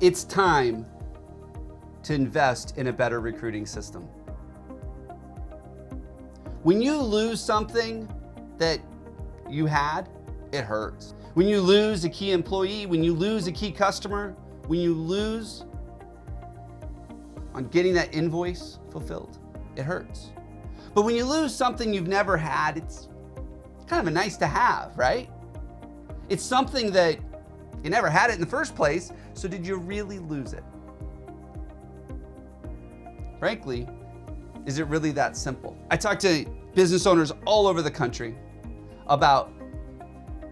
It's time to invest in a better recruiting system. When you lose something that you had, it hurts. When you lose a key employee, when you lose a key customer, when you lose on getting that invoice fulfilled, it hurts. But when you lose something you've never had, it's kind of a nice to have, right? It's something that you never had it in the first place, so did you really lose it? Frankly, is it really that simple? I talk to business owners all over the country about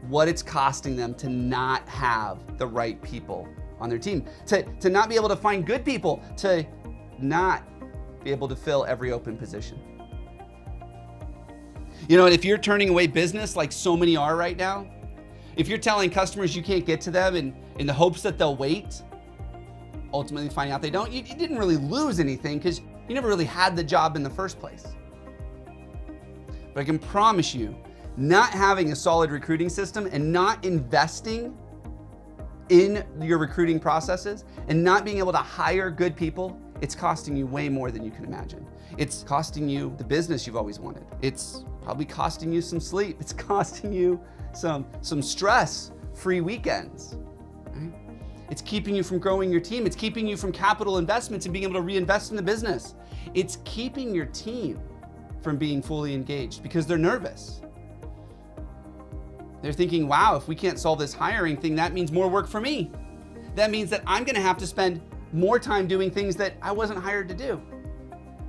what it's costing them to not have the right people on their team, to not be able to find good people, to not be able to fill every open position. You know, and if you're turning away business like so many are right now, if you're telling customers you can't get to them in the hopes that they'll wait, ultimately finding out they don't, you didn't really lose anything because you never really had the job in the first place. But I can promise you, not having a solid recruiting system and not investing in your recruiting processes and not being able to hire good people, it's costing you way more than you can imagine. It's costing you the business you've always wanted. It's probably costing you some sleep. It's costing you some stress-free weekends. Right? It's keeping you from growing your team. It's keeping you from capital investments and being able to reinvest in the business. It's keeping your team from being fully engaged because they're nervous. They're thinking, wow, if we can't solve this hiring thing, that means more work for me. That means that I'm gonna have to spend more time doing things that I wasn't hired to do.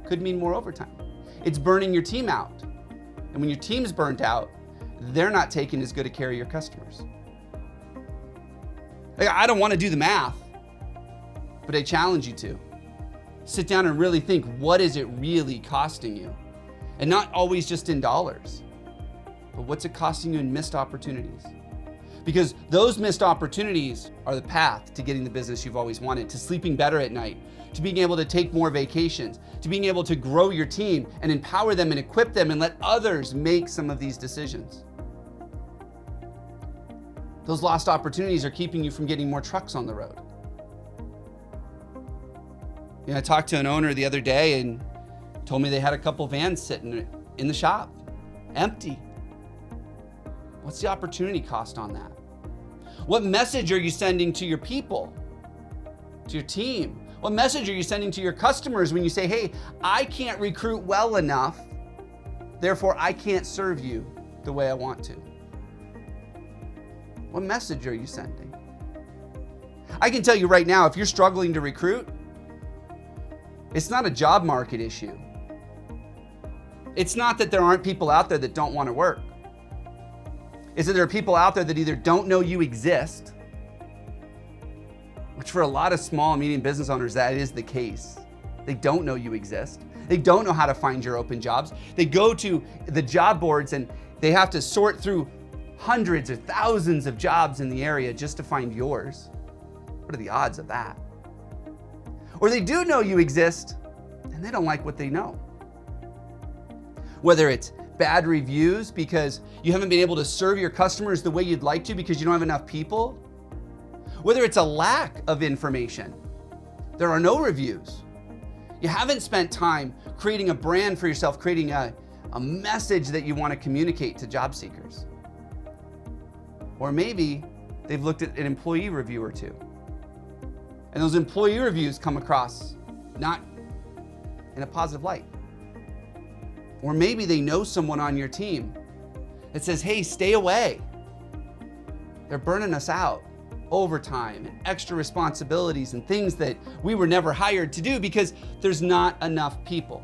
Could mean more overtime. It's burning your team out. And when your team's burnt out, they're not taking as good a care of your customers. I don't want to do the math, but I challenge you to. Sit down and really think, what is it really costing you? And not always just in dollars, but what's it costing you in missed opportunities? Because those missed opportunities are the path to getting the business you've always wanted, to sleeping better at night, to being able to take more vacations, to being able to grow your team and empower them and equip them and let others make some of these decisions. Those lost opportunities are keeping you from getting more trucks on the road. You know, I talked to an owner the other day and told me they had a couple vans sitting in the shop, empty. What's the opportunity cost on that? What message are you sending to your people, to your team? What message are you sending to your customers when you say, hey, I can't recruit well enough, therefore I can't serve you the way I want to? What message are you sending? I can tell you right now, if you're struggling to recruit, it's not a job market issue. It's not that there aren't people out there that don't want to work. It's that there are people out there that either don't know you exist, which for a lot of small and medium business owners, that is the case. They don't know you exist. They don't know how to find your open jobs. They go to the job boards and they have to sort through hundreds or thousands of jobs in the area just to find yours. What are the odds of that? Or they do know you exist and they don't like what they know. Whether it's bad reviews because you haven't been able to serve your customers the way you'd like to because you don't have enough people. Whether it's a lack of information, there are no reviews. You haven't spent time creating a brand for yourself, creating a message that you want to communicate to job seekers. Or maybe they've looked at an employee review or two. And those employee reviews come across not in a positive light. Or maybe they know someone on your team that says, hey, stay away. They're burning us out. Overtime and extra responsibilities and things that we were never hired to do because there's not enough people.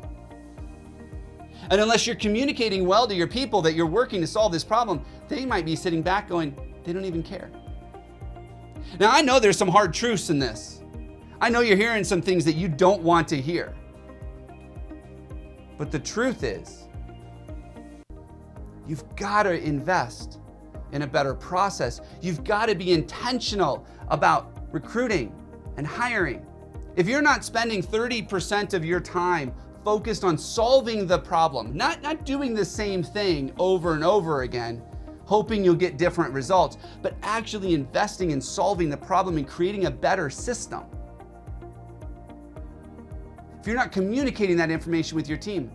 And unless you're communicating well to your people that you're working to solve this problem, they might be sitting back going, they don't even care. Now, I know there's some hard truths in this. I know you're hearing some things that you don't want to hear. But the truth is, you've got to invest in a better process. You've got to be intentional about recruiting and hiring. If you're not spending 30% of your time focused on solving the problem, not doing the same thing over and over again, hoping you'll get different results, but actually investing in solving the problem and creating a better system. If you're not communicating that information with your team,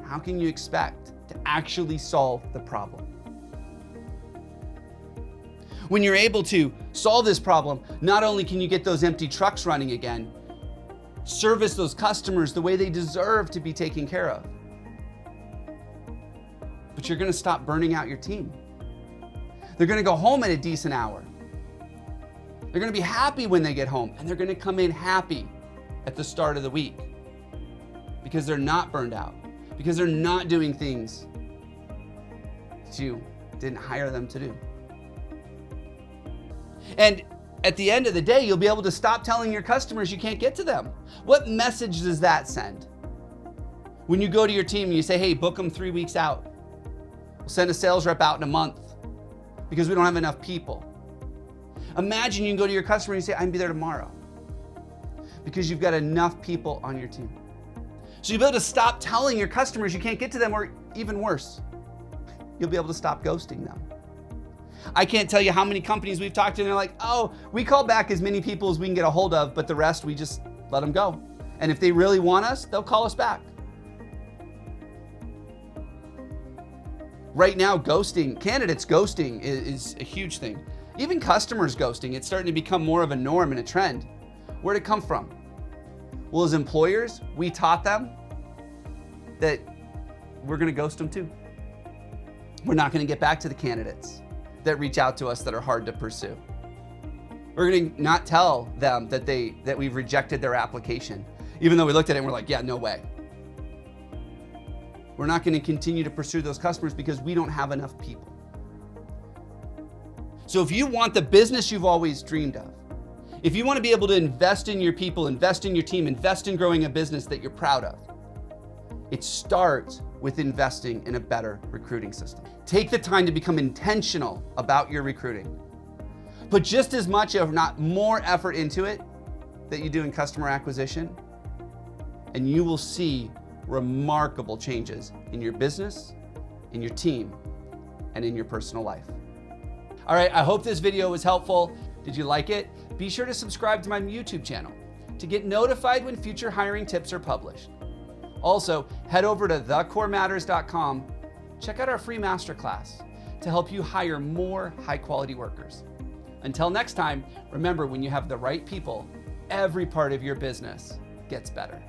how can you expect to actually solve the problem? When you're able to solve this problem, not only can you get those empty trucks running again, service those customers the way they deserve to be taken care of, but you're going to stop burning out your team. They're going to go home at a decent hour. They're going to be happy when they get home, and they're going to come in happy at the start of the week because they're not burned out, because they're not doing things that you didn't hire them to do. And at the end of the day, you'll be able to stop telling your customers you can't get to them. What message does that send? When you go to your team and you say, hey, book them 3 weeks out. We'll send a sales rep out in a month because we don't have enough people. Imagine you can go to your customer and you say, I can be there tomorrow because you've got enough people on your team. So you'll be able to stop telling your customers you can't get to them, or even worse, you'll be able to stop ghosting them. I can't tell you how many companies we've talked to and they're like, oh, we call back as many people as we can get a hold of, but the rest we just let them go. And if they really want us, they'll call us back. Right now, candidates ghosting is a huge thing. Even customers ghosting, it's starting to become more of a norm and a trend. Where'd it come from? Well, as employers, we taught them that we're going to ghost them too. We're not going to get back to the candidates that reach out to us that are hard to pursue. We're going to not tell them that we've rejected their application, even though we looked at it and we're like, yeah, no way. We're not going to continue to pursue those customers because we don't have enough people. So if you want the business you've always dreamed of, if you want to be able to invest in your people, invest in your team, invest in growing a business that you're proud of, it starts with investing in a better recruiting system. Take the time to become intentional about your recruiting. Put just as much, if not more, effort into it that you do in customer acquisition, and you will see remarkable changes in your business, in your team, and in your personal life. All right, I hope this video was helpful. Did you like it? Be sure to subscribe to my YouTube channel to get notified when future hiring tips are published. Also, head over to thecorematters.com. Check out our free masterclass to help you hire more high-quality workers. Until next time, remember, when you have the right people, every part of your business gets better.